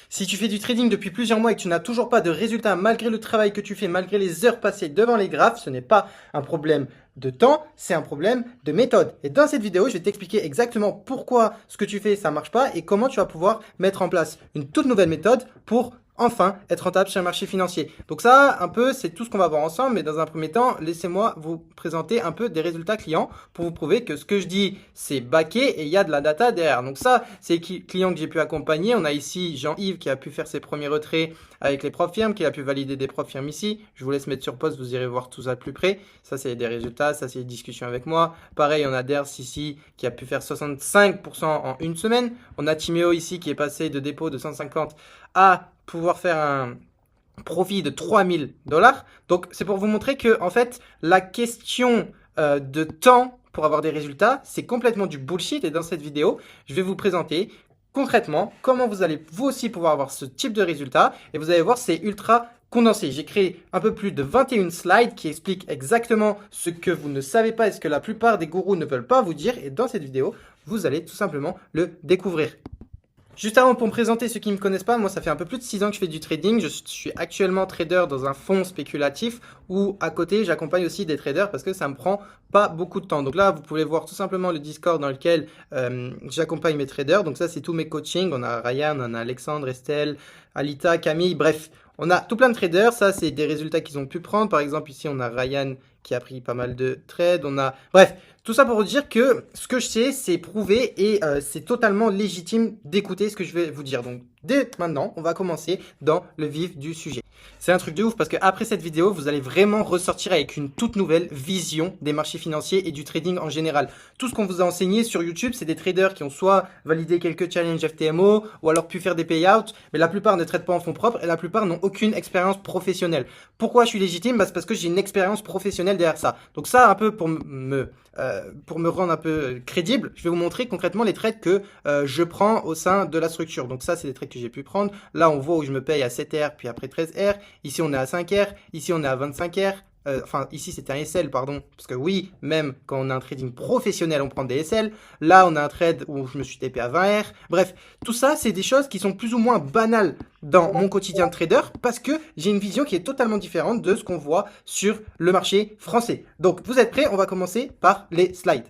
Si tu fais du trading depuis plusieurs mois et que tu n'as toujours pas de résultats malgré le travail que tu fais, malgré les heures passées devant les graphes, ce n'est pas un problème de temps, c'est un problème de méthode. Et dans cette vidéo, je vais t'expliquer exactement pourquoi ce que tu fais, ça marche pas et comment tu vas pouvoir mettre en place une toute nouvelle méthode pour enfin être rentable sur le marché financier. Donc ça, un peu, c'est tout ce qu'on va voir ensemble, mais dans un premier temps, laissez-moi vous présenter un peu des résultats clients pour vous prouver que ce que je dis, c'est backé et il y a de la data derrière. Donc ça, c'est les clients que j'ai pu accompagner. On a ici Jean-Yves qui a pu faire ses premiers retraits avec les profs firmes, qui a pu valider des profs firmes ici. Je vous laisse mettre sur pause, vous irez voir tout ça de plus près. Ça, c'est des résultats, ça, c'est des discussions avec moi. Pareil, on a Ders ici qui a pu faire 65% en une semaine. On a Timéo ici qui est passé de dépôt de 150 à pouvoir faire un profit de 3000 $. Donc, c'est pour vous montrer que, en fait, la question de temps pour avoir des résultats, c'est complètement du bullshit. Et dans cette vidéo, je vais vous présenter concrètement comment vous allez vous aussi pouvoir avoir ce type de résultats. Et vous allez voir, c'est ultra condensé. J'ai créé un peu plus de 21 slides qui expliquent exactement ce que vous ne savez pas et ce que la plupart des gourous ne veulent pas vous dire. Et dans cette vidéo, vous allez tout simplement le découvrir. Juste avant, pour me présenter ceux qui ne me connaissent pas, moi ça fait un peu plus de 6 ans que je fais du trading. Je suis actuellement trader dans un fonds spéculatif où à côté j'accompagne aussi des traders parce que ça me prend pas beaucoup de temps. Donc là, vous pouvez voir tout simplement le Discord dans lequel j'accompagne mes traders. Donc ça, c'est tous mes coachings. On a Ryan, on a Alexandre, Estelle, Alita, Camille, bref. On a tout plein de traders. Ça, c'est des résultats qu'ils ont pu prendre. Par exemple, ici, on a Ryan qui a pris pas mal de trades. Bref, tout ça pour vous dire que ce que je sais, c'est prouvé et c'est totalement légitime d'écouter ce que je vais vous dire. Donc, dès maintenant, on va commencer dans le vif du sujet. C'est un truc de ouf parce qu'après cette vidéo, vous allez vraiment ressortir avec une toute nouvelle vision des marchés financiers et du trading en général. Tout ce qu'on vous a enseigné sur YouTube, c'est des traders qui ont soit validé quelques challenges FTMO ou alors pu faire des payouts, mais la plupart ne traitent pas en fonds propres et la plupart n'ont aucune expérience professionnelle. Pourquoi je suis légitime? C'est parce que j'ai une expérience professionnelle derrière ça. Donc ça, un peu pour me rendre un peu crédible, je vais vous montrer concrètement les trades que je prends au sein de la structure. Donc ça, c'est des trades que j'ai pu prendre. Là, on voit où je me paye à 7R, puis après 13R. Ici, on est à 5R. Ici, on est à 25R. Enfin, ici, c'était un SL, pardon. Parce que oui, même quand on a un trading professionnel, on prend des SL. Là, on a un trade où je me suis TP à 20R. Bref, tout ça, c'est des choses qui sont plus ou moins banales dans mon quotidien de trader parce que j'ai une vision qui est totalement différente de ce qu'on voit sur le marché français. Donc, vous êtes prêts? On va commencer par les slides.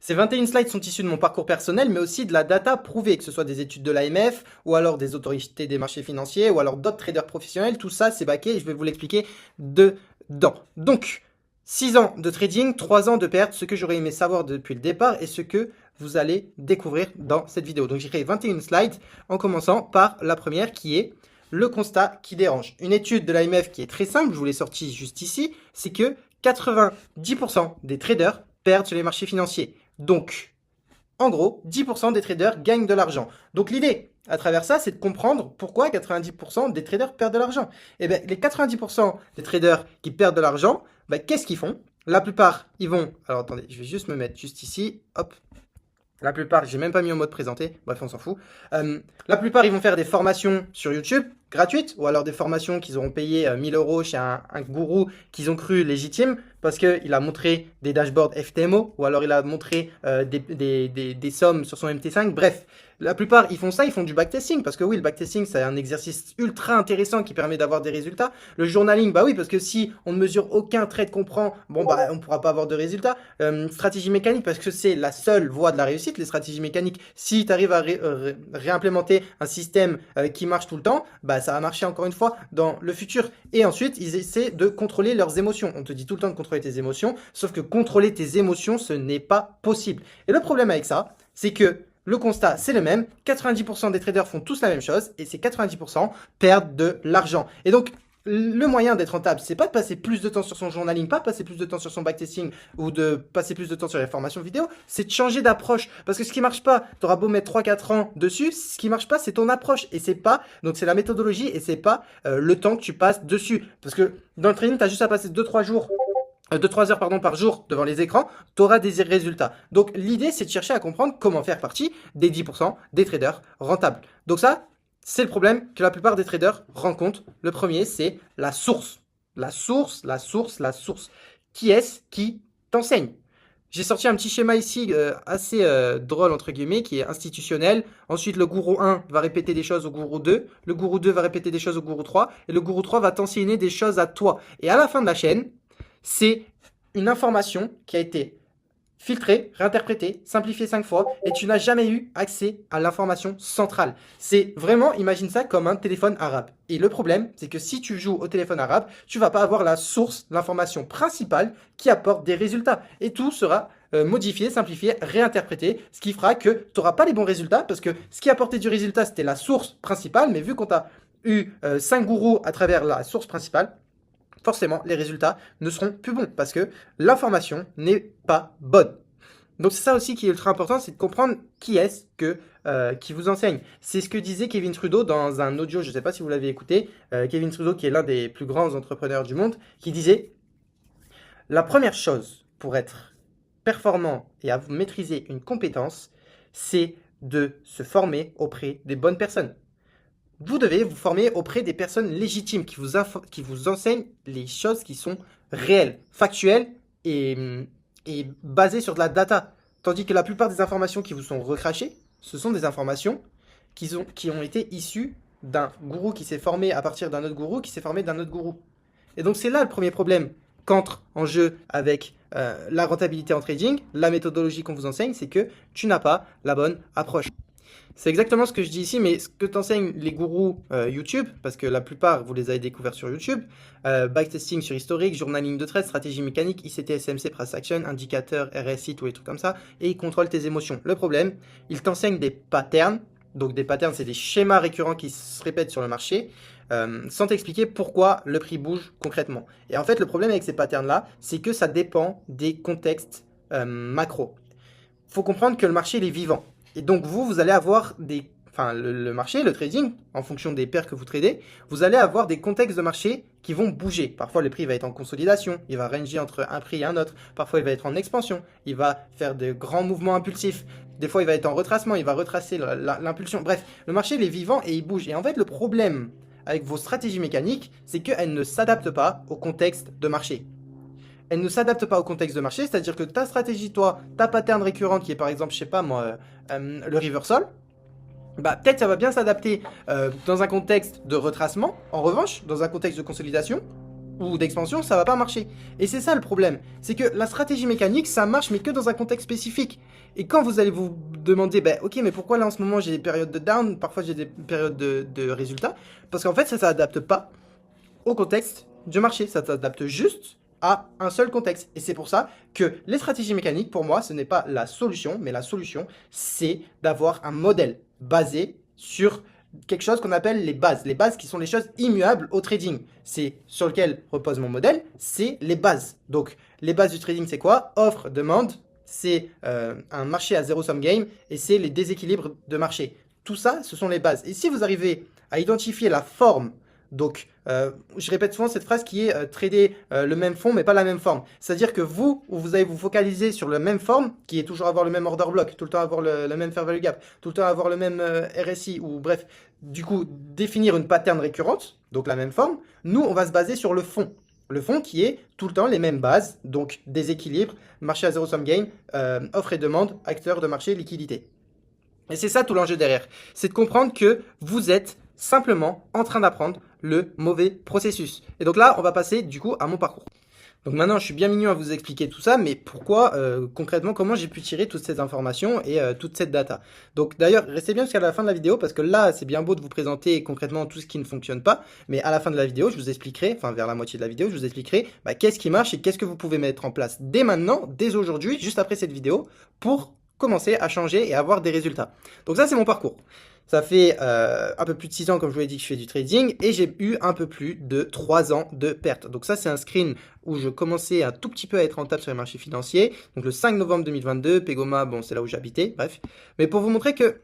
Ces 21 slides sont issus de mon parcours personnel, mais aussi de la data prouvée, que ce soit des études de l'AMF, ou alors des autorités des marchés financiers, ou alors d'autres traders professionnels. Tout ça, c'est backé et je vais vous l'expliquer dedans. Donc, 6 ans de trading, 3 ans de perte, ce que j'aurais aimé savoir depuis le départ et ce que vous allez découvrir dans cette vidéo. Donc, j'ai créé 21 slides en commençant par la première qui est le constat qui dérange. Une étude de l'AMF qui est très simple, je vous l'ai sortie juste ici, c'est que 90% des traders perdent sur les marchés financiers. Donc, en gros, 10% des traders gagnent de l'argent. Donc l'idée, à travers ça, c'est de comprendre pourquoi 90% des traders perdent de l'argent. Et bien, les 90% des traders qui perdent de l'argent, qu'est-ce qu'ils font? La plupart, ils vont... Alors attendez, je vais juste me mettre juste ici. Hop. La plupart, j'ai même pas mis en mode présenté. Bref, on s'en fout. La plupart, ils vont faire des formations sur YouTube gratuites ou alors des formations qu'ils auront payé 1000 € chez un gourou qu'ils ont cru légitime parce qu'il a montré des dashboards FTMO ou alors il a montré des sommes sur son MT5. Bref, la plupart, ils font ça, ils font du backtesting parce que oui, le backtesting, c'est un exercice ultra intéressant qui permet d'avoir des résultats. Le journaling, oui, parce que si on ne mesure aucun trade qu'on prend, on ne pourra pas avoir de résultats. Stratégie mécanique, parce que c'est la seule voie de la réussite, les stratégies mécaniques. Si tu arrives à réimplémenter un système qui marche tout le temps, ça va marcher encore une fois dans le futur. Et ensuite, ils essaient de contrôler leurs émotions. On te dit tout le temps de contrôler tes émotions, sauf que contrôler tes émotions, ce n'est pas possible. Et le problème avec ça, c'est que le constat, c'est le même. 90% des traders font tous la même chose et ces 90% perdent de l'argent. Et donc, le moyen d'être rentable, c'est pas de passer plus de temps sur son journaling, pas de passer plus de temps sur son backtesting ou de passer plus de temps sur les formations vidéo, c'est de changer d'approche. Parce que ce qui marche pas, tu auras beau mettre 3-4 ans dessus, ce qui marche pas, c'est ton approche. Et c'est pas, donc c'est la méthodologie et c'est pas le temps que tu passes dessus. Parce que dans le trading, tu as juste à passer 2-3 jours. 2-3 heures par jour devant les écrans, tu auras des résultats. Donc l'idée, c'est de chercher à comprendre comment faire partie des 10% des traders rentables. Donc ça, c'est le problème que la plupart des traders rencontrent. Le premier, c'est la source. La source. Qui est-ce qui t'enseigne? J'ai sorti un petit schéma ici assez drôle entre guillemets qui est institutionnel. Ensuite le gourou 1 va répéter des choses au gourou 2, le gourou 2 va répéter des choses au gourou 3 et le gourou 3 va t'enseigner des choses à toi. Et à la fin de la chaîne, c'est une information qui a été filtrée, réinterprétée, simplifiée 5 fois et tu n'as jamais eu accès à l'information centrale. C'est vraiment, imagine ça comme un téléphone arabe. Et le problème, c'est que si tu joues au téléphone arabe, tu vas pas avoir la source, l'information principale qui apporte des résultats. Et tout sera modifié, simplifié, réinterprété, ce qui fera que tu n'auras pas les bons résultats parce que ce qui apportait du résultat, c'était la source principale, mais vu qu'on t'a eu 5 gourous à travers la source principale, forcément, les résultats ne seront plus bons parce que l'information n'est pas bonne. Donc c'est ça aussi qui est ultra important, c'est de comprendre qui est-ce qui vous enseigne. C'est ce que disait Kevin Trudeau dans un audio, je ne sais pas si vous l'avez écouté, Kevin Trudeau qui est l'un des plus grands entrepreneurs du monde, qui disait « La première chose pour être performant et à maîtriser une compétence, c'est de se former auprès des bonnes personnes. » Vous devez vous former auprès des personnes légitimes qui vous enseignent les choses qui sont réelles, factuelles et basées sur de la data. Tandis que la plupart des informations qui vous sont recrachées, ce sont des informations qui ont été issues d'un gourou qui s'est formé à partir d'un autre gourou qui s'est formé d'un autre gourou. Et donc c'est là le premier problème qu'entre en jeu avec la rentabilité en trading, la méthodologie qu'on vous enseigne, c'est que tu n'as pas la bonne approche. C'est exactement ce que je dis ici, mais ce que t'enseignent les gourous YouTube, parce que la plupart, vous les avez découverts sur YouTube, backtesting sur historique, journaling de trade, stratégie mécanique, ICT, SMC, price action, indicateur, RSI, tous les trucs comme ça, et ils contrôlent tes émotions. Le problème, ils t'enseignent des patterns, donc des patterns, c'est des schémas récurrents qui se répètent sur le marché, sans t'expliquer pourquoi le prix bouge concrètement. Et en fait, le problème avec ces patterns-là, c'est que ça dépend des contextes macro. Il faut comprendre que le marché, il est vivant. Et donc, vous allez avoir le marché, le trading, en fonction des paires que vous tradez, vous allez avoir des contextes de marché qui vont bouger. Parfois, le prix va être en consolidation, il va ranger entre un prix et un autre. Parfois, il va être en expansion, il va faire de grands mouvements impulsifs. Des fois, il va être en retracement, il va retracer l'impulsion. Bref, le marché, il est vivant et il bouge. Et en fait, le problème avec vos stratégies mécaniques, c'est qu'elles ne s'adaptent pas au contexte de marché. Elle ne s'adapte pas au contexte de marché, c'est-à-dire que ta stratégie, toi, ta pattern récurrente qui est par exemple, je sais pas moi, le reversal, bah peut-être ça va bien s'adapter dans un contexte de retracement. En revanche, dans un contexte de consolidation ou d'expansion, ça va pas marcher. Et c'est ça le problème, c'est que la stratégie mécanique, ça marche mais que dans un contexte spécifique. Et quand vous allez vous demander, bah, ok, mais pourquoi là en ce moment j'ai des périodes de down, parfois j'ai des périodes de résultats, parce qu'en fait ça s'adapte pas au contexte du marché, ça s'adapte juste à un seul contexte. Et c'est pour ça que les stratégies mécaniques, pour moi, ce n'est pas la solution, mais la solution, c'est d'avoir un modèle basé sur quelque chose qu'on appelle les bases. Les bases qui sont les choses immuables au trading. C'est sur lequel repose mon modèle, c'est les bases. Donc, les bases du trading, c'est quoi? Offre, demande, c'est un marché à zéro sum game et c'est les déséquilibres de marché. Tout ça, ce sont les bases. Et si vous arrivez à identifier la forme, donc, je répète souvent cette phrase qui est trader le même fond mais pas la même forme. C'est-à-dire que vous allez vous focaliser sur la même forme, qui est toujours avoir le même order block, tout le temps avoir le même fair value gap, tout le temps avoir le même RSI, ou bref, du coup, définir une pattern récurrente, donc la même forme. Nous, on va se baser sur le fond. Le fond qui est tout le temps les mêmes bases, donc déséquilibre, marché à zéro sum game, offre et demande, acteurs de marché, liquidité. Et c'est ça tout l'enjeu derrière. C'est de comprendre que vous êtes simplement en train d'apprendre le mauvais processus. Et donc là, on va passer du coup à mon parcours. Donc maintenant, je suis bien mignon à vous expliquer tout ça, mais pourquoi, concrètement, comment j'ai pu tirer toutes ces informations et toute cette data. Donc d'ailleurs, restez bien jusqu'à la fin de la vidéo, parce que là, c'est bien beau de vous présenter concrètement tout ce qui ne fonctionne pas, mais à la fin de la vidéo, je vous expliquerai, enfin vers la moitié de la vidéo, je vous expliquerai qu'est-ce qui marche et qu'est-ce que vous pouvez mettre en place dès maintenant, dès aujourd'hui, juste après cette vidéo, pour commencer à changer et avoir des résultats. Donc ça, c'est mon parcours. Ça fait un peu plus de 6 ans, comme je vous l'ai dit, que je fais du trading et j'ai eu un peu plus de 3 ans de perte. Donc ça, c'est un screen où je commençais un tout petit peu à être rentable sur les marchés financiers. Donc le 5 novembre 2022, Pegoma, bon, c'est là où j'habitais, bref. Mais pour vous montrer que,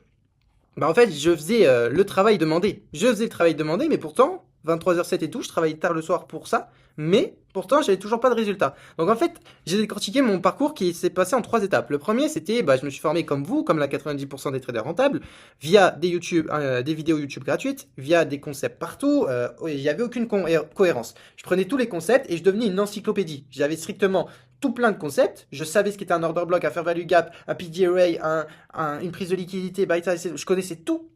en fait, je faisais le travail demandé. Je faisais le travail demandé, mais pourtant, 23h07 et tout, je travaillais tard le soir pour ça. Mais pourtant, j'avais toujours pas de résultat. Donc en fait, j'ai décortiqué mon parcours qui s'est passé en 3 étapes. Le premier, c'était, je me suis formé comme vous, comme la 90% des traders rentables, via des vidéos YouTube gratuites, via des concepts partout. Il n'y avait aucune cohérence. Je prenais tous les concepts et je devenais une encyclopédie. J'avais strictement tout plein de concepts. Je savais ce qu'était un order block, un fair value gap, un PD array, une prise de liquidité, buy side, je connaissais tout.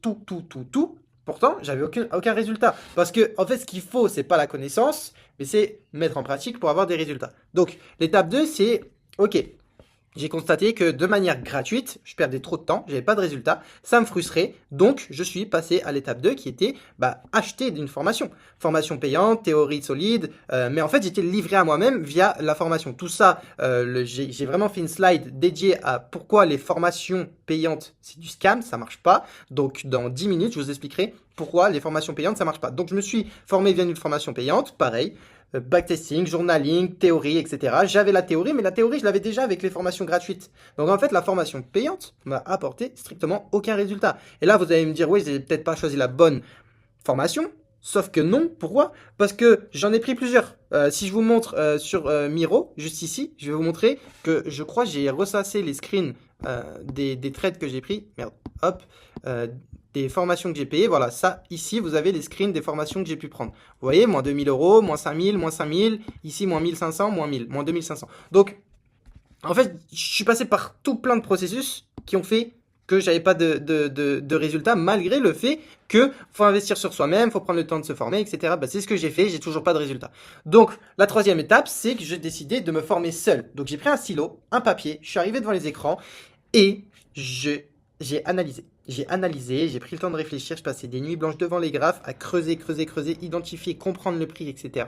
Pourtant, j'avais aucun résultat. Parce que, en fait, ce qu'il faut, c'est pas la connaissance, mais c'est mettre en pratique pour avoir des résultats. Donc, l'étape 2, c'est, ok, j'ai constaté que de manière gratuite, je perdais trop de temps, j'avais pas de résultat, ça me frustrait, donc je suis passé à l'étape 2 qui était acheter une formation. Formation payante, théorie solide, mais en fait j'étais livré à moi-même via la formation. Tout ça, j'ai vraiment fait une slide dédiée à pourquoi les formations payantes c'est du scam, ça marche pas. Donc dans 10 minutes, je vous expliquerai pourquoi les formations payantes ça marche pas. Donc je me suis formé via une formation payante, pareil. Backtesting, journaling, théorie, etc. J'avais la théorie, mais la théorie, je l'avais déjà avec les formations gratuites. Donc en fait, la formation payante m'a apporté strictement aucun résultat. Et là, vous allez me dire, oui, j'ai peut-être pas choisi la bonne formation. Sauf que non, pourquoi? Parce que j'en ai pris plusieurs. Si je vous montre sur Miro, juste ici, je vais vous montrer que je crois que j'ai ressassé les screens des trades que j'ai pris. Merde, hop. Des formations que j'ai payées. Voilà, ça, ici, vous avez les screens des formations que j'ai pu prendre. Vous voyez, moins 2000 €, moins 5000, moins 5000, ici, moins 1500, moins 1000, moins 2500. Donc, en fait, je suis passé par tout plein de processus qui ont fait que j'avais pas de résultats, malgré le fait que faut investir sur soi-même, faut prendre le temps de se former, etc. C'est ce que j'ai fait, j'ai toujours pas de résultats. Donc, la troisième étape, c'est que j'ai décidé de me former seul. Donc, j'ai pris un stylo, un papier, je suis arrivé devant les écrans et j'ai analysé. J'ai pris le temps de réfléchir, je passais des nuits blanches devant les graphes à creuser, identifier, comprendre le prix, etc.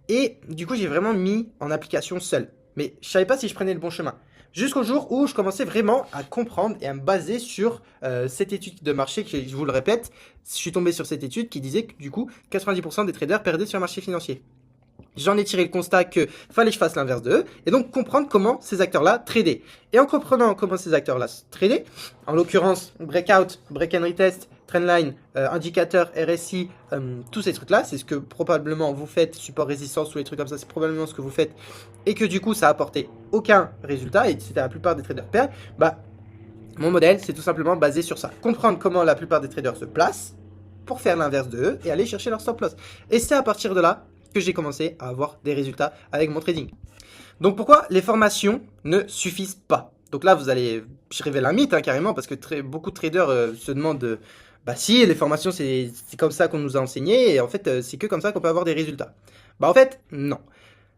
Et du coup, j'ai vraiment mis en application seul. Mais je savais pas si je prenais le bon chemin. Jusqu'au jour où je commençais vraiment à comprendre et à me baser sur cette étude de marché qui, je vous le répète, je suis tombé sur cette étude qui disait que du coup, 90% des traders perdaient sur le marché financier. J'en ai tiré le constat que fallait que je fasse l'inverse d'eux et donc comprendre comment ces acteurs-là tradaient. Et en comprenant comment ces acteurs-là tradaient, en l'occurrence breakout, break and retest, trendline, indicateur, RSI, tous ces trucs-là, c'est ce que probablement vous faites, support résistance ou les trucs comme ça, c'est probablement ce que vous faites et que du coup ça a apporté aucun résultat et c'était la plupart des traders perdent, mon modèle c'est tout simplement basé sur ça. Comprendre comment la plupart des traders se placent pour faire l'inverse d'eux et aller chercher leur stop loss. Et c'est à partir de là que j'ai commencé à avoir des résultats avec mon trading. Donc pourquoi les formations ne suffisent pas? Donc là, je révèle un mythe carrément parce que beaucoup de traders se demandent si les formations c'est comme ça qu'on nous a enseigné et en fait c'est que comme ça qu'on peut avoir des résultats. En fait, non.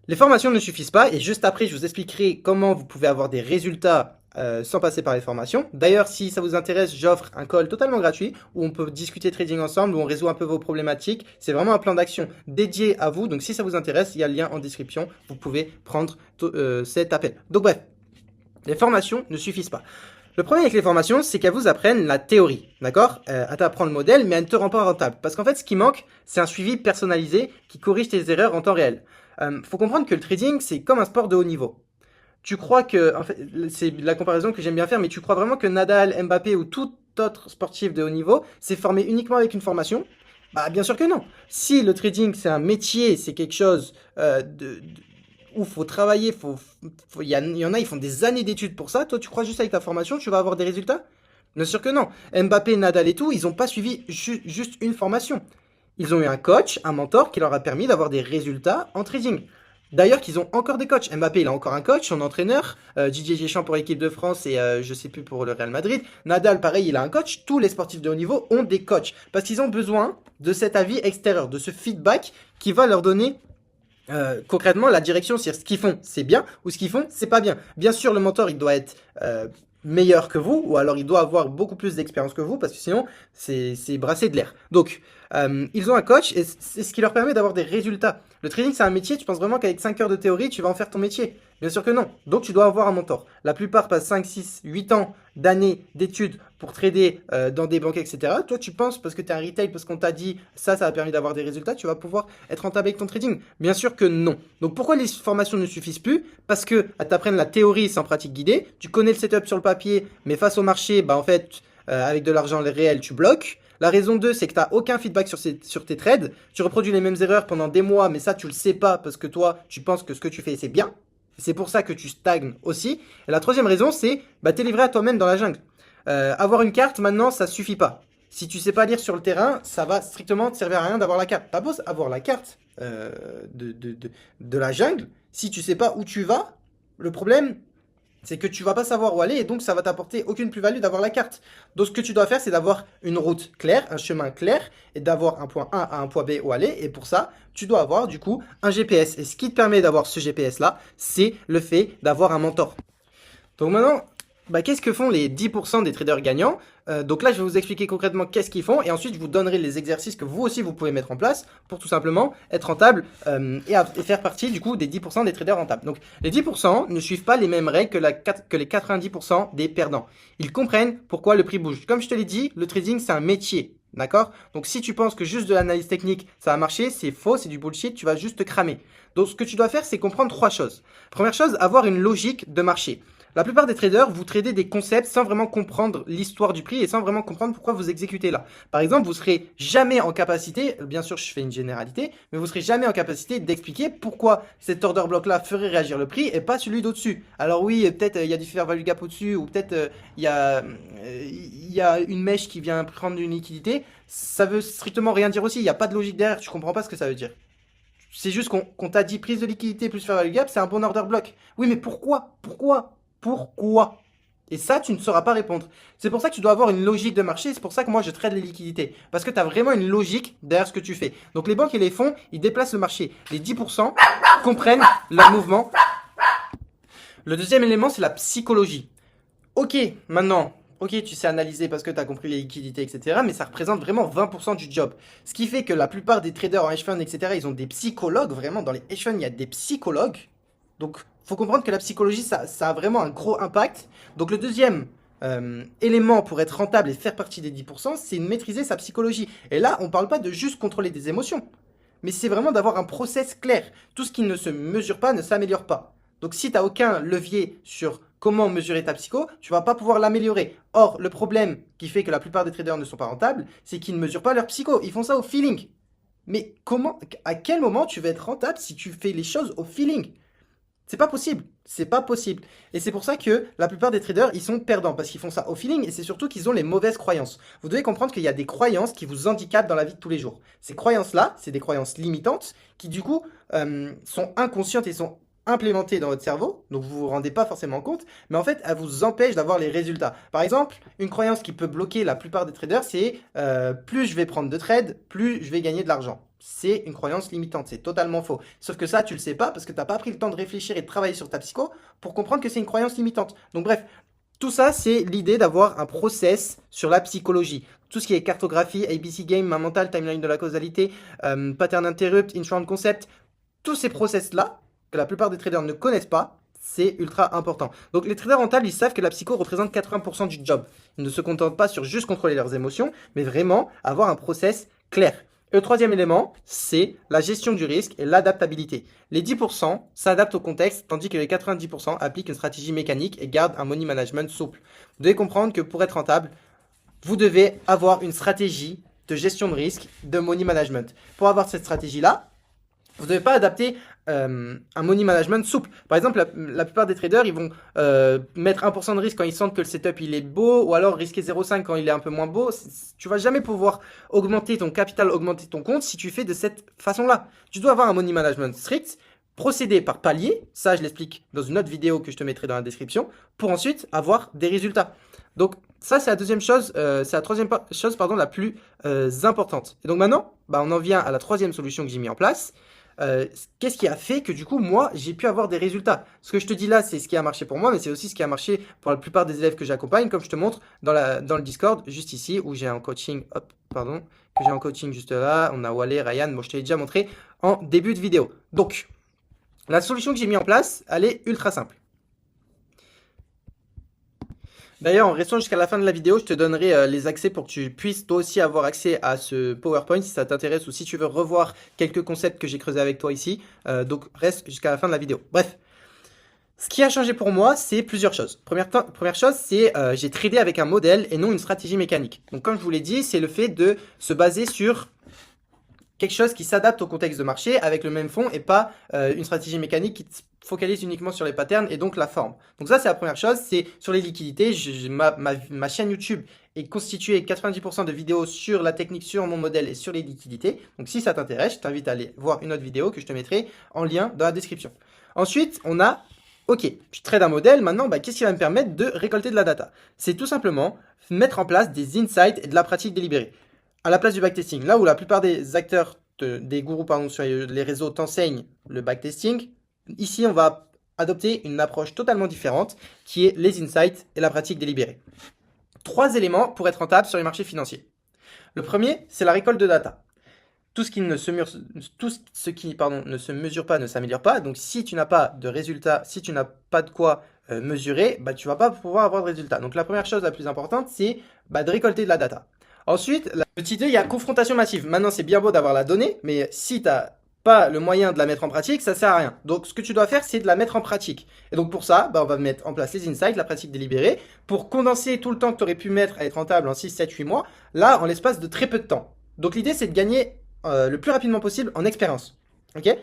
Les formations ne suffisent pas et juste après je vous expliquerai comment vous pouvez avoir des résultats sans passer par les formations. D'ailleurs, si ça vous intéresse, j'offre un call totalement gratuit où on peut discuter trading ensemble, où on résout un peu vos problématiques. C'est vraiment un plan d'action dédié à vous. Donc si ça vous intéresse, il y a le lien en description. Vous pouvez prendre cet appel. Donc bref, les formations ne suffisent pas. Le problème avec les formations, c'est qu'elles vous apprennent la théorie, d'accord? À t'apprendre le modèle, mais elle ne te rend pas rentable. Parce qu'en fait, ce qui manque, c'est un suivi personnalisé qui corrige tes erreurs en temps réel. Faut comprendre que le trading, c'est comme un sport de haut niveau. Tu crois que, en fait, c'est la comparaison que j'aime bien faire, mais tu crois vraiment que Nadal, Mbappé ou tout autre sportif de haut niveau s'est formé uniquement avec une formation? Bien sûr que non. Si le trading c'est un métier, c'est quelque chose où faut travailler, il y en a, ils font des années d'études pour ça. Toi, tu crois juste avec ta formation, tu vas avoir des résultats? Bien sûr que non. Mbappé, Nadal et tout, ils n'ont pas suivi juste une formation. Ils ont eu un coach, un mentor qui leur a permis d'avoir des résultats en trading. D'ailleurs, qu'ils ont encore des coachs. Mbappé, il a encore un coach, son entraîneur. Didier Deschamps pour l'équipe de France et je sais plus pour le Real Madrid. Nadal, pareil, il a un coach. Tous les sportifs de haut niveau ont des coachs parce qu'ils ont besoin de cet avis extérieur, de ce feedback qui va leur donner concrètement la direction. C'est-à-dire ce qu'ils font, c'est bien ou ce qu'ils font, c'est pas bien. Bien sûr, le mentor, il doit être meilleur que vous ou alors il doit avoir beaucoup plus d'expérience que vous parce que sinon, c'est brasser de l'air. Donc, ils ont un coach et c'est ce qui leur permet d'avoir des résultats. Le trading, c'est un métier. Tu penses vraiment qu'avec 5 heures de théorie, tu vas en faire ton métier? Bien sûr que non. Donc, tu dois avoir un mentor. La plupart passent 5, 6, 8 ans d'années d'études pour trader dans des banques, etc. Toi, tu penses parce que tu es un retail, parce qu'on t'a dit ça a permis d'avoir des résultats, tu vas pouvoir être rentable avec ton trading? Bien sûr que non. Donc, pourquoi les formations ne suffisent plus? Parce que t'apprennent la théorie sans pratique guidée. Tu connais le setup sur le papier, mais face au marché, en fait, avec de l'argent réel, tu bloques. La raison 2, c'est que tu n'as aucun feedback sur tes trades. Tu reproduis les mêmes erreurs pendant des mois, mais ça, tu le sais pas parce que toi, tu penses que ce que tu fais, c'est bien. C'est pour ça que tu stagnes aussi. Et la troisième raison, c'est t'es livré à toi-même dans la jungle. Avoir une carte, maintenant, ça suffit pas. Si tu sais pas lire sur le terrain, ça va strictement te servir à rien d'avoir la carte. T'as beau avoir la carte de la jungle, si tu sais pas où tu vas, Le problème, c'est que tu vas pas savoir où aller et donc ça va t'apporter aucune plus-value d'avoir la carte. Donc ce que tu dois faire, c'est d'avoir une route claire, un chemin clair et d'avoir un point A à un point B où aller. Et pour ça, tu dois avoir du coup un GPS. Et ce qui te permet d'avoir ce GPS-là, c'est le fait d'avoir un mentor. Donc maintenant, qu'est-ce que font les 10% des traders gagnants? Donc là, je vais vous expliquer concrètement qu'est-ce qu'ils font et ensuite je vous donnerai les exercices que vous aussi vous pouvez mettre en place pour tout simplement être rentable et faire partie du coup des 10% des traders rentables. Donc les 10% ne suivent pas les mêmes règles que les 90% des perdants. Ils comprennent pourquoi le prix bouge. Comme je te l'ai dit, le trading c'est un métier. D'accord? Donc si tu penses que juste de l'analyse technique ça va marcher, c'est faux, c'est du bullshit, tu vas juste te cramer. Donc ce que tu dois faire, c'est comprendre trois choses. Première chose, avoir une logique de marché. La plupart des traders, vous tradez des concepts sans vraiment comprendre l'histoire du prix et sans vraiment comprendre pourquoi vous exécutez là. Par exemple, vous serez jamais en capacité, bien sûr je fais une généralité, mais vous serez jamais en capacité d'expliquer pourquoi cet order block là ferait réagir le prix et pas celui d'au-dessus. Alors oui, peut-être il y a du fair value gap au-dessus ou peut-être il y a une mèche qui vient prendre une liquidité. Ça veut strictement rien dire aussi, il n'y a pas de logique derrière, tu comprends pas ce que ça veut dire. C'est juste qu'on t'a dit prise de liquidité plus fair value gap, c'est un bon order block. Oui, mais pourquoi? Pourquoi? Et ça, tu ne sauras pas répondre. C'est pour ça que tu dois avoir une logique de marché. C'est pour ça que moi, je trade les liquidités. Parce que tu as vraiment une logique derrière ce que tu fais. Donc, les banques et les fonds, ils déplacent le marché. Les 10% comprennent leur mouvement. Le deuxième élément, c'est la psychologie. Ok, maintenant, ok, tu sais analyser parce que tu as compris les liquidités, etc. Mais ça représente vraiment 20% du job. Ce qui fait que la plupart des traders en hedge fund, etc., ils ont des psychologues. Vraiment, dans les hedge funds, il y a des psychologues. Donc, faut comprendre que la psychologie, ça a vraiment un gros impact. Donc, le deuxième élément pour être rentable et faire partie des 10%, c'est de maîtriser sa psychologie. Et là, on ne parle pas de juste contrôler des émotions, mais c'est vraiment d'avoir un process clair. Tout ce qui ne se mesure pas ne s'améliore pas. Donc, si tu n'as aucun levier sur comment mesurer ta psycho, tu ne vas pas pouvoir l'améliorer. Or, le problème qui fait que la plupart des traders ne sont pas rentables, c'est qu'ils ne mesurent pas leur psycho. Ils font ça au feeling. Mais à quel moment tu vas être rentable si tu fais les choses au feeling? C'est pas possible, c'est pas possible. Et c'est pour ça que la plupart des traders, ils sont perdants parce qu'ils font ça au feeling et c'est surtout qu'ils ont les mauvaises croyances. Vous devez comprendre qu'il y a des croyances qui vous handicapent dans la vie de tous les jours. Ces croyances-là, c'est des croyances limitantes qui du coup sont inconscientes et sont implémentées dans votre cerveau, donc vous vous rendez pas forcément compte, mais en fait, elles vous empêchent d'avoir les résultats. Par exemple, une croyance qui peut bloquer la plupart des traders, c'est plus je vais prendre de trades, plus je vais gagner de l'argent. C'est une croyance limitante, c'est totalement faux. Sauf que ça, tu le sais pas parce que tu n'as pas pris le temps de réfléchir et de travailler sur ta psycho pour comprendre que c'est une croyance limitante. Donc bref, tout ça, c'est l'idée d'avoir un process sur la psychologie. Tout ce qui est cartographie, ABC Game, main mentale, timeline de la causalité, pattern interrupt, insurance concept, tous ces process-là, que la plupart des traders ne connaissent pas, c'est ultra important. Donc les traders rentables, ils savent que la psycho représente 80% du job. Ils ne se contentent pas sur juste contrôler leurs émotions, mais vraiment avoir un process clair. Et le troisième élément, c'est la gestion du risque et l'adaptabilité. Les 10% s'adaptent au contexte, tandis que les 90% appliquent une stratégie mécanique et gardent un money management souple. Vous devez comprendre que pour être rentable, vous devez avoir une stratégie de gestion de risque, de money management. Pour avoir cette stratégie-là, vous ne devez pas adapter un money management souple. Par exemple, la plupart des traders, ils vont mettre 1% de risque quand ils sentent que le setup il est beau, ou alors risquer 0,5 quand il est un peu moins beau. Tu vas jamais pouvoir augmenter ton capital, augmenter ton compte si tu fais de cette façon-là. Tu dois avoir un money management strict, procéder par palier, ça je l'explique dans une autre vidéo que je te mettrai dans la description, pour ensuite avoir des résultats. Donc ça c'est la deuxième chose, c'est la troisième chose la plus importante. Et donc maintenant, on en vient à la troisième solution que j'ai mis en place. Qu'est-ce qui a fait que du coup moi j'ai pu avoir des résultats? Ce que je te dis là c'est ce qui a marché pour moi, mais c'est aussi ce qui a marché pour la plupart des élèves que j'accompagne, comme je te montre dans le Discord juste ici où j'ai un coaching, que j'ai en coaching juste là. On a Wally, Ryan, bon je te l'ai déjà montré en début de vidéo. Donc la solution que j'ai mis en place, elle est ultra simple. D'ailleurs, en restant jusqu'à la fin de la vidéo, je te donnerai les accès pour que tu puisses toi aussi avoir accès à ce PowerPoint si ça t'intéresse ou si tu veux revoir quelques concepts que j'ai creusés avec toi ici. Donc, reste jusqu'à la fin de la vidéo. Bref, ce qui a changé pour moi, c'est plusieurs choses. Première chose, c'est j'ai tradé avec un modèle et non une stratégie mécanique. Donc, comme je vous l'ai dit, c'est le fait de se baser sur quelque chose qui s'adapte au contexte de marché avec le même fond et pas une stratégie mécanique qui focalise uniquement sur les patterns et donc la forme. Donc ça, c'est la première chose, c'est sur les liquidités. Ma chaîne YouTube est constituée 90% de vidéos sur la technique, sur mon modèle et sur les liquidités. Donc si ça t'intéresse, je t'invite à aller voir une autre vidéo que je te mettrai en lien dans la description. Ensuite, on a Ok, je trade un modèle, maintenant, qu'est-ce qui va me permettre de récolter de la data? C'est tout simplement mettre en place des insights et de la pratique délibérée. À la place du backtesting, là où la plupart des acteurs, des gourous pardon, sur les réseaux t'enseignent le backtesting, ici on va adopter une approche totalement différente qui est les insights et la pratique délibérée. 3 éléments pour être rentable sur les marchés financiers. Le premier, c'est la récolte de data. Tout ce qui ne se, ne se mesure pas ne s'améliore pas. Donc, si tu n'as pas de résultat, si tu n'as pas de quoi mesurer, tu ne vas pas pouvoir avoir de résultat. Donc, la première chose la plus importante, c'est de récolter de la data. Ensuite, la petite idée, il y a confrontation massive. Maintenant, c'est bien beau d'avoir la donnée, mais si tu n'as pas le moyen de la mettre en pratique, ça sert à rien. Donc, ce que tu dois faire, c'est de la mettre en pratique. Et donc, pour ça, on va mettre en place les insights, la pratique délibérée, pour condenser tout le temps que tu aurais pu mettre à être rentable en 6, 7, 8 mois, là, en l'espace de très peu de temps. Donc, l'idée, c'est de gagner le plus rapidement possible en expérience. Ok?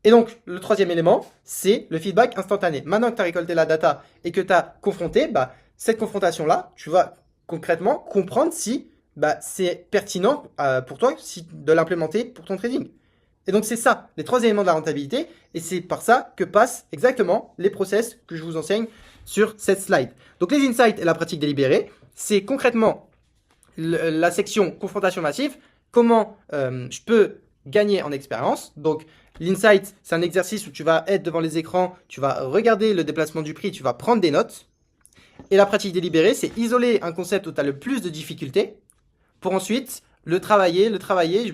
Et donc, le troisième élément, c'est le feedback instantané. Maintenant que tu as récolté la data et que tu as confronté, cette confrontation-là, tu vas concrètement comprendre si c'est pertinent pour toi de l'implémenter pour ton trading. Et donc, c'est ça, les 3 éléments de la rentabilité. Et c'est par ça que passent exactement les process que je vous enseigne sur cette slide. Donc, les insights et la pratique délibérée, c'est concrètement la section confrontation massive. Comment je peux gagner en expérience. Donc, l'insight, c'est un exercice où tu vas être devant les écrans, tu vas regarder le déplacement du prix, tu vas prendre des notes. Et la pratique délibérée, c'est isoler un concept où tu as le plus de difficultés pour ensuite le travailler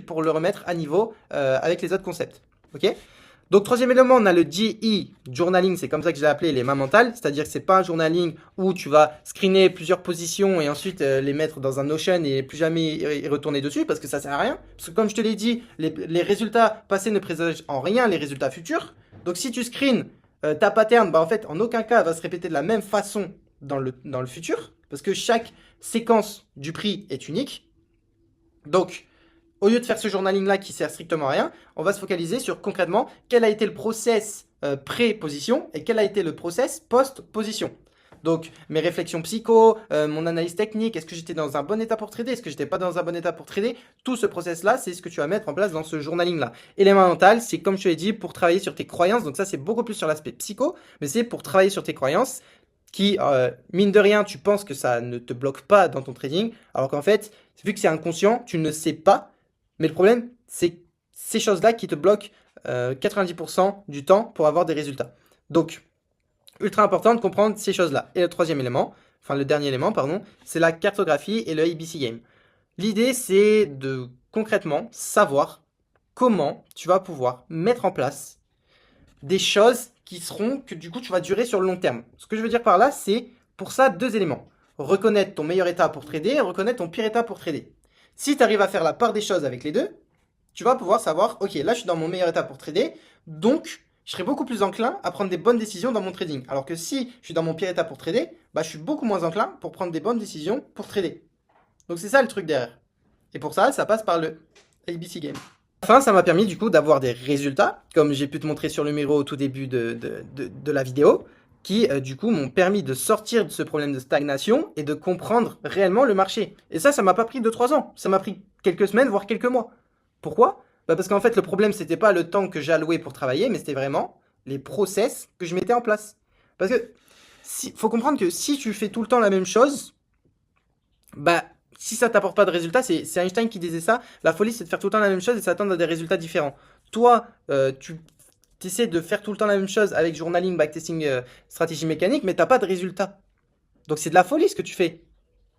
pour le remettre à niveau avec les autres concepts. Ok? Donc, 3e élément, on a le GE, journaling, c'est comme ça que je l'ai appelé, les mains mentales. C'est-à-dire que c'est pas un journaling où tu vas screener plusieurs positions et ensuite les mettre dans un Notion et plus jamais y retourner dessus parce que ça sert à rien. Parce que comme je te l'ai dit, les résultats passés ne présagent en rien les résultats futurs. Donc, si tu screens ta pattern, en fait, en aucun cas, elle va se répéter de la même façon dans le futur parce que chaque séquence du prix est unique. Donc, au lieu de faire ce journaling-là qui sert strictement à rien, on va se focaliser sur concrètement quel a été le process pré-position et quel a été le process post-position. Donc, mes réflexions psycho, mon analyse technique, est-ce que j'étais dans un bon état pour trader, est-ce que j'étais pas dans un bon état pour trader, tout ce process-là, c'est ce que tu vas mettre en place dans ce journaling-là. Et les mains mentales, c'est comme je te l'ai dit, pour travailler sur tes croyances, donc ça c'est beaucoup plus sur l'aspect psycho, mais c'est pour travailler sur tes croyances qui, mine de rien, tu penses que ça ne te bloque pas dans ton trading, alors qu'en fait, vu que c'est inconscient, tu ne sais pas. Mais le problème, c'est ces choses-là qui te bloquent 90% du temps pour avoir des résultats. Donc, ultra important de comprendre ces choses-là. Et le troisième élément, enfin le dernier élément, pardon, c'est la cartographie et le ABC Game. L'idée, c'est de concrètement savoir comment tu vas pouvoir mettre en place des choses qui seront que du coup tu vas durer sur le long terme. Ce que je veux dire par là, c'est pour ça 2 éléments. Reconnaître ton meilleur état pour trader et reconnaître ton pire état pour trader. Si tu arrives à faire la part des choses avec les deux, tu vas pouvoir savoir, ok, là je suis dans mon meilleur état pour trader, donc je serai beaucoup plus enclin à prendre des bonnes décisions dans mon trading. Alors que si je suis dans mon pire état pour trader, je suis beaucoup moins enclin pour prendre des bonnes décisions pour trader. Donc c'est ça le truc derrière. Et pour ça, ça passe par le ABC Game. Enfin, ça m'a permis du coup d'avoir des résultats, comme j'ai pu te montrer sur le numéro au tout début de la vidéo, qui du coup m'ont permis de sortir de ce problème de stagnation et de comprendre réellement le marché. Et ça m'a pas pris 2-3 ans, ça m'a pris quelques semaines, voire quelques mois. Pourquoi? Parce qu'en fait, le problème, c'était pas le temps que j'allouais pour travailler, mais c'était vraiment les process que je mettais en place. Parce que, faut comprendre que si tu fais tout le temps la même chose, si ça t'apporte pas de résultats, c'est Einstein qui disait ça, la folie c'est de faire tout le temps la même chose et s'attendre à des résultats différents. Toi, tu essaies de faire tout le temps la même chose avec journaling, backtesting, stratégie mécanique, mais t'as pas de résultats. Donc c'est de la folie ce que tu fais.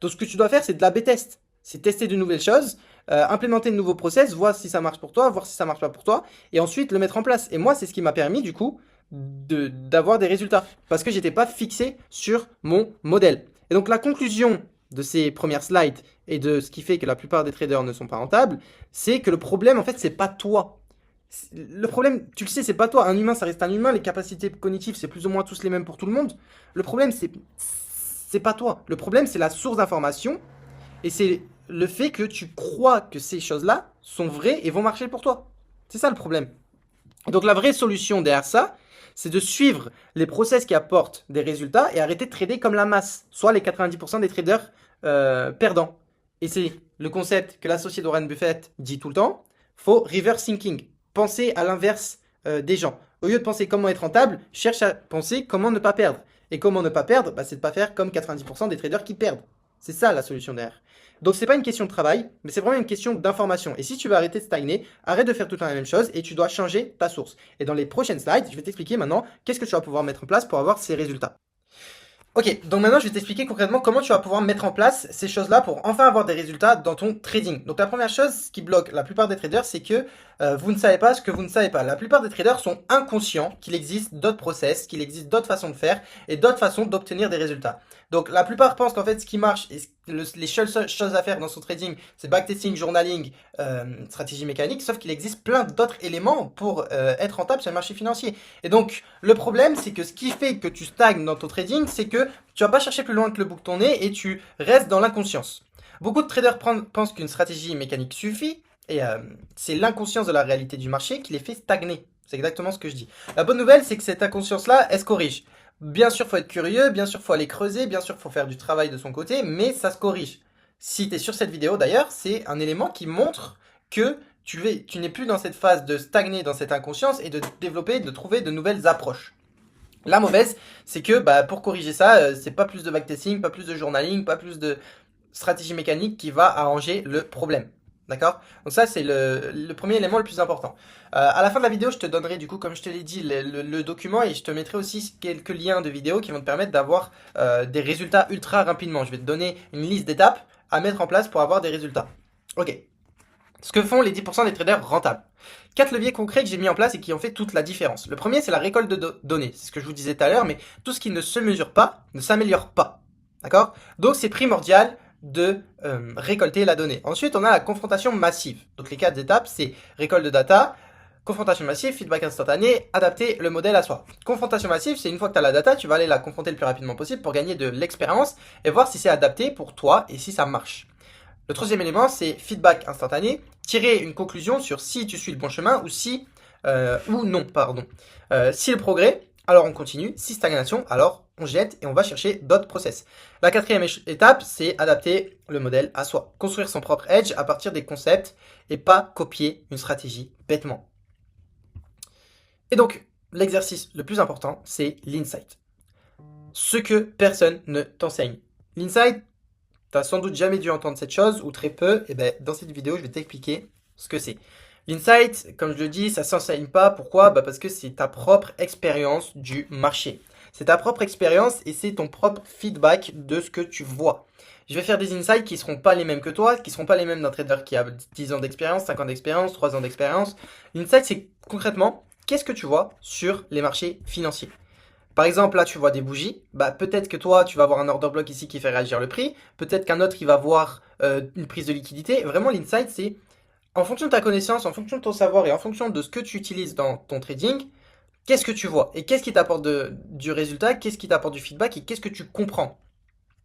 Donc ce que tu dois faire, c'est de la B-test. C'est tester de nouvelles choses, implémenter de nouveaux process, voir si ça marche pour toi, voir si ça marche pas pour toi, et ensuite le mettre en place. Et moi, c'est ce qui m'a permis du coup d'avoir des résultats. Parce que j'étais pas fixé sur mon modèle. Et donc la conclusion de ces premières slides et de ce qui fait que la plupart des traders ne sont pas rentables, c'est que le problème, en fait, c'est pas toi. Le problème, tu le sais, c'est pas toi. Un humain, ça reste un humain. Les capacités cognitives, c'est plus ou moins tous les mêmes pour tout le monde. Le problème, c'est pas toi. Le problème, c'est la source d'information et c'est le fait que tu crois que ces choses-là sont vraies et vont marcher pour toi. C'est ça le problème. Donc la vraie solution derrière ça, c'est de suivre les process qui apportent des résultats et arrêter de trader comme la masse, soit les 90% des traders perdants. Et c'est le concept que l'associé de Warren Buffett dit tout le temps, faut reverse thinking, penser à l'inverse des gens. Au lieu de penser comment être rentable, cherche à penser comment ne pas perdre. Et comment ne pas perdre, bah, c'est de ne pas faire comme 90% des traders qui perdent. C'est ça la solution derrière. Donc c'est pas une question de travail, mais c'est vraiment une question d'information. Et si tu veux arrêter de stagner, arrête de faire tout le temps la même chose et tu dois changer ta source. Et dans les prochaines slides, je vais t'expliquer maintenant qu'est-ce que tu vas pouvoir mettre en place pour avoir ces résultats. Ok, donc maintenant je vais t'expliquer concrètement comment tu vas pouvoir mettre en place ces choses-là pour enfin avoir des résultats dans ton trading. Donc la première chose qui bloque la plupart des traders, c'est que vous ne savez pas ce que vous ne savez pas. La plupart des traders sont inconscients qu'il existe d'autres process, qu'il existe d'autres façons de faire et d'autres façons d'obtenir des résultats. Donc la plupart pensent qu'en fait ce qui marche et les seules choses à faire dans son trading, c'est backtesting, journaling, stratégie mécanique, sauf qu'il existe plein d'autres éléments pour être rentable sur le marché financier. Et donc le problème, c'est que ce qui fait que tu stagnes dans ton trading, c'est que tu vas pas chercher plus loin que le bout de ton nez et tu restes dans l'inconscience. Beaucoup de traders pensent qu'une stratégie mécanique suffit et c'est l'inconscience de la réalité du marché qui les fait stagner. C'est exactement ce que je dis. La bonne nouvelle, c'est que cette inconscience-là, elle se corrige. Bien sûr, faut être curieux, bien sûr, faut aller creuser, bien sûr, faut faire du travail de son côté, mais ça se corrige. Si tu es sur cette vidéo d'ailleurs, c'est un élément qui montre que tu n'es plus dans cette phase de stagner dans cette inconscience et de développer, de trouver de nouvelles approches. La mauvaise, c'est que pour corriger ça, c'est pas plus de backtesting, pas plus de journaling, pas plus de stratégie mécanique qui va arranger le problème. D'accord? Donc ça, c'est le premier élément le plus important. À la fin de la vidéo, je te donnerai du coup, comme je te l'ai dit, le document et je te mettrai aussi quelques liens de vidéos qui vont te permettre d'avoir des résultats ultra rapidement. Je vais te donner une liste d'étapes à mettre en place pour avoir des résultats. Ok. Ce que font les 10% des traders rentables. 4 leviers concrets que j'ai mis en place et qui ont fait toute la différence. Le premier, c'est la récolte de données. C'est ce que je vous disais tout à l'heure, mais tout ce qui ne se mesure pas ne s'améliore pas. D'accord? Donc, c'est primordial de récolter la donnée. Ensuite, on a la confrontation massive. Donc, les 4 étapes, c'est récolte de data, confrontation massive, feedback instantané, adapter le modèle à soi. Confrontation massive, c'est une fois que tu as la data, tu vas aller la confronter le plus rapidement possible pour gagner de l'expérience et voir si c'est adapté pour toi et si ça marche. Le troisième élément, c'est feedback instantané, tirer une conclusion sur si tu suis le bon chemin ou non, pardon. Si le progrès, alors on continue. Si stagnation, alors on jette et on va chercher d'autres process. La quatrième étape, c'est adapter le modèle à soi. Construire son propre edge à partir des concepts et pas copier une stratégie bêtement. Et donc, l'exercice le plus important, c'est l'insight. Ce que personne ne t'enseigne. L'insight, tu n'as sans doute jamais dû entendre cette chose, ou très peu, et dans cette vidéo, je vais t'expliquer ce que c'est. L'insight, comme je le dis, ça ne s'enseigne pas. Pourquoi? Parce que c'est ta propre expérience du marché. C'est ta propre expérience et c'est ton propre feedback de ce que tu vois. Je vais faire des insights qui ne seront pas les mêmes que toi, qui ne seront pas les mêmes d'un trader qui a 10 ans d'expérience, 5 ans d'expérience, 3 ans d'expérience. L'insight, c'est concrètement, qu'est-ce que tu vois sur les marchés financiers? Par exemple, là, tu vois des bougies. Peut-être que toi, tu vas avoir un order block ici qui fait réagir le prix. Peut-être qu'un autre, il va voir une prise de liquidité. Vraiment, l'insight, c'est en fonction de ta connaissance, en fonction de ton savoir et en fonction de ce que tu utilises dans ton trading, qu'est-ce que tu vois et qu'est-ce qui t'apporte du résultat, qu'est-ce qui t'apporte du feedback et qu'est-ce que tu comprends.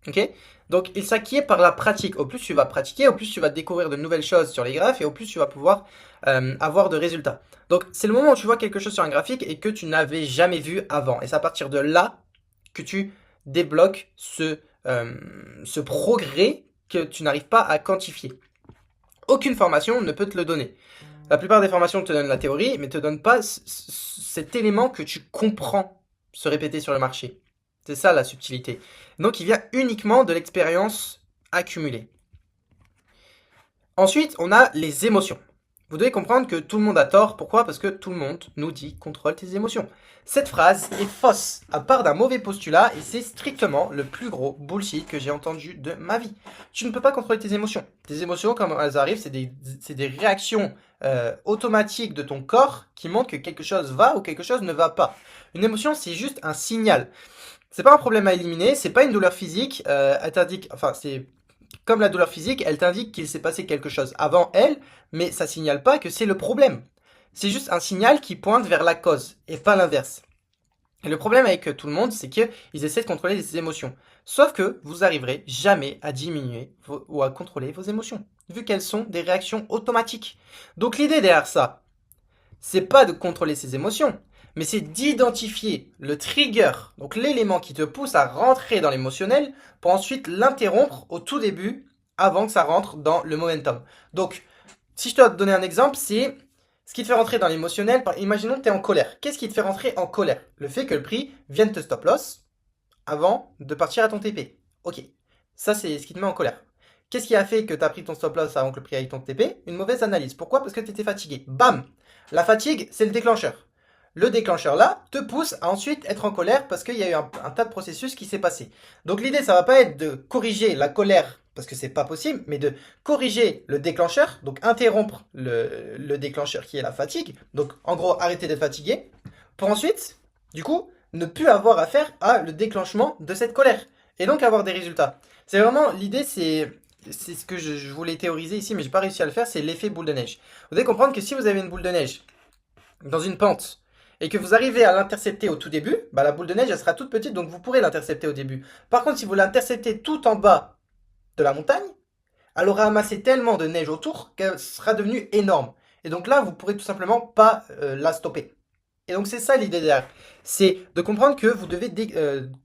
Ok? Donc, il s'acquiert par la pratique. Au plus tu vas pratiquer, au plus tu vas découvrir de nouvelles choses sur les graphes et au plus tu vas pouvoir avoir de résultats. Donc, c'est le moment où tu vois quelque chose sur un graphique et que tu n'avais jamais vu avant. Et c'est à partir de là que tu débloques ce progrès que tu n'arrives pas à quantifier. Aucune formation ne peut te le donner. La plupart des formations te donnent la théorie, mais ne te donnent pas cet élément que tu comprends se répéter sur le marché. C'est ça la subtilité. Donc il vient uniquement de l'expérience accumulée. Ensuite, on a les émotions. Vous devez comprendre que tout le monde a tort. Pourquoi? Parce que tout le monde nous dit contrôle tes émotions. Cette phrase est fausse, à part d'un mauvais postulat, et c'est strictement le plus gros bullshit que j'ai entendu de ma vie. Tu ne peux pas contrôler tes émotions. Tes émotions, comme elles arrivent, c'est des réactions automatiques de ton corps qui montrent que quelque chose va ou quelque chose ne va pas. Une émotion, c'est juste un signal. C'est pas un problème à éliminer, c'est pas une douleur physique. Elle t'indique, enfin c'est comme la douleur physique, elle t'indique qu'il s'est passé quelque chose avant elle, mais ça signale pas que c'est le problème. C'est juste un signal qui pointe vers la cause et pas l'inverse. Et le problème avec tout le monde, c'est qu'ils essaient de contrôler les émotions. Sauf que vous arriverez jamais à diminuer ou à contrôler vos émotions, vu qu'elles sont des réactions automatiques. Donc l'idée derrière ça, c'est pas de contrôler ses émotions, mais c'est d'identifier le trigger, donc l'élément qui te pousse à rentrer dans l'émotionnel pour ensuite l'interrompre au tout début avant que ça rentre dans le momentum. Donc, si je dois te donner un exemple, c'est Ce qui te fait rentrer dans l'émotionnel, imaginons que tu es en colère. Qu'est-ce qui te fait rentrer en colère? Le fait que le prix vienne te stop loss avant de partir à ton TP. Ok, ça c'est ce qui te met en colère. Qu'est-ce qui a fait que tu as pris ton stop loss avant que le prix aille ton TP? Une mauvaise analyse. Pourquoi? Parce que tu étais fatigué. Bam! La fatigue, c'est le déclencheur. Le déclencheur là te pousse à ensuite être en colère parce qu'il y a eu un tas de processus qui s'est passé. Donc l'idée, ça va pas être de corriger la colère parce que c'est pas possible, mais de corriger le déclencheur, donc interrompre le déclencheur qui est la fatigue. Donc en gros, arrêter d'être fatigué pour ensuite, du coup, ne plus avoir affaire à le déclenchement de cette colère et donc avoir des résultats. C'est vraiment l'idée, c'est ce que je voulais théoriser ici, mais j'ai pas réussi à le faire, c'est l'effet boule de neige. Vous devez comprendre que si vous avez une boule de neige dans une pente et que vous arrivez à l'intercepter au tout début, bah la boule de neige elle sera toute petite, donc vous pourrez l'intercepter au début. Par contre, si vous l'interceptez tout en bas de la montagne, elle aura amassé tellement de neige autour qu'elle sera devenue énorme. Et donc là, vous pourrez tout simplement pas la stopper. Et donc c'est ça l'idée derrière. C'est de comprendre que vous devez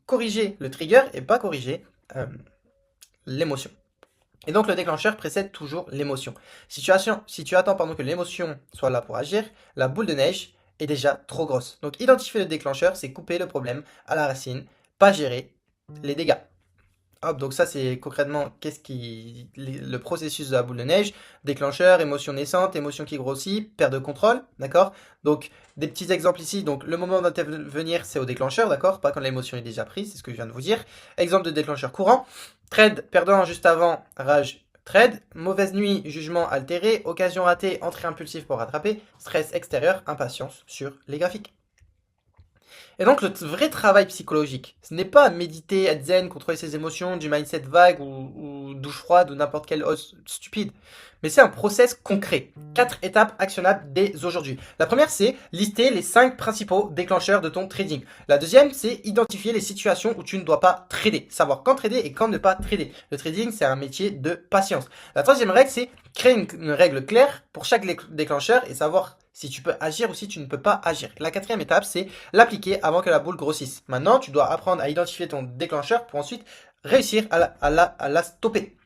corriger le trigger et pas corriger l'émotion. Et donc le déclencheur précède toujours l'émotion. Si tu attends que l'émotion soit là pour agir, la boule de neige est déjà trop grosse. Donc identifier le déclencheur, c'est couper le problème à la racine, pas gérer les dégâts. Hop, donc ça c'est concrètement le processus de la boule de neige, déclencheur, émotion naissante, émotion qui grossit, perte de contrôle, d'accord? Donc des petits exemples ici, donc le moment d'intervenir c'est au déclencheur, d'accord? Pas quand l'émotion est déjà prise, c'est ce que je viens de vous dire. Exemple de déclencheur courant, trade perdant juste avant, rage trade, mauvaise nuit, jugement altéré, occasion ratée, entrée impulsive pour rattraper, stress extérieur, impatience sur les graphiques. Et donc le vrai travail psychologique, ce n'est pas méditer, être zen, contrôler ses émotions, du mindset vague ou douche froide ou n'importe quelle hausse stupide, mais c'est un process concret. 4 étapes actionnables dès aujourd'hui. La première, c'est lister les 5 principaux déclencheurs de ton trading. La deuxième, c'est identifier les situations où tu ne dois pas trader. Savoir quand trader et quand ne pas trader. Le trading, c'est un métier de patience. La troisième règle, c'est créer une règle claire pour chaque déclencheur et savoir si tu peux agir ou si tu ne peux pas agir. La quatrième étape, c'est l'appliquer avant que la boule grossisse. Maintenant, tu dois apprendre à identifier ton déclencheur pour ensuite réussir à la stopper.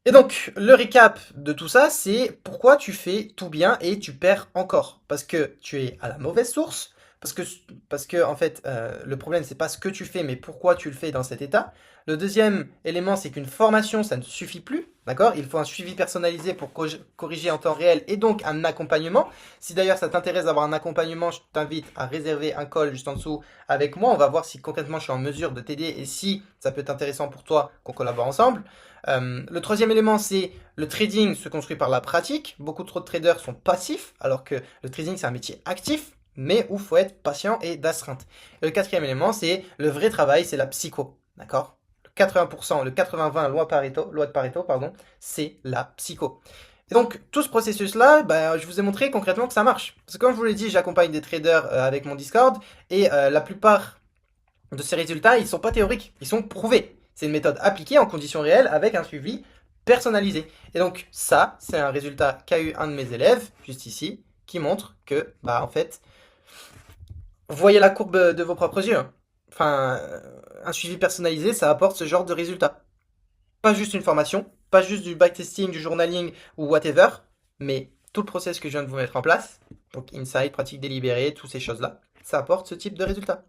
Et donc, le récap de tout ça, c'est pourquoi tu fais tout bien et tu perds encore. Parce que tu es à la mauvaise source, parce que en fait, le problème, c'est pas ce que tu fais, mais pourquoi tu le fais dans cet état. Le deuxième élément, c'est qu'une formation, ça ne suffit plus, d'accord? Il faut un suivi personnalisé pour corriger en temps réel et donc un accompagnement. Si d'ailleurs ça t'intéresse d'avoir un accompagnement, je t'invite à réserver un call juste en dessous avec moi. On va voir si concrètement je suis en mesure de t'aider et si ça peut être intéressant pour toi qu'on collabore ensemble. Le troisième élément, c'est le trading se construit par la pratique. Beaucoup trop de traders sont passifs, alors que le trading, c'est un métier actif, mais où il faut être patient et d'astreinte. Et le quatrième élément, c'est le vrai travail, c'est la psycho. D'accord? Le 80%, le 80-20, loi de Pareto, pardon, c'est la psycho. Et donc, tout ce processus-là, je vous ai montré concrètement que ça marche. Parce que comme je vous l'ai dit, j'accompagne des traders avec mon Discord, et la plupart de ces résultats, ils ne sont pas théoriques, ils sont prouvés. C'est une méthode appliquée en conditions réelles avec un suivi personnalisé. Et donc ça, c'est un résultat qu'a eu un de mes élèves, juste ici, qui montre que, en fait, vous voyez la courbe de vos propres yeux. Hein. Enfin, un suivi personnalisé, ça apporte ce genre de résultat. Pas juste une formation, pas juste du backtesting, du journaling ou whatever, mais tout le process que je viens de vous mettre en place, donc insight, pratique délibérée, toutes ces choses-là, ça apporte ce type de résultat.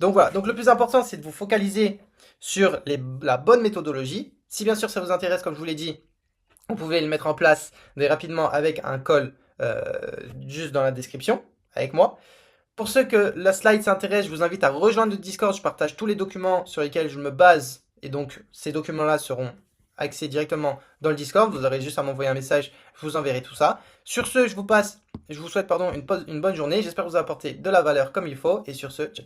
Donc voilà, donc le plus important, c'est de vous focaliser sur la bonne méthodologie. Si bien sûr ça vous intéresse, comme je vous l'ai dit, vous pouvez le mettre en place rapidement avec un call juste dans la description avec moi. Pour ceux que la slide s'intéresse, je vous invite à rejoindre le Discord. Je partage tous les documents sur lesquels je me base. Et donc, ces documents-là seront accès directement dans le Discord. Vous aurez juste à m'envoyer un message. Je vous enverrai tout ça. Sur ce, je vous souhaite une bonne journée. J'espère vous apporter de la valeur comme il faut. Et sur ce, ciao.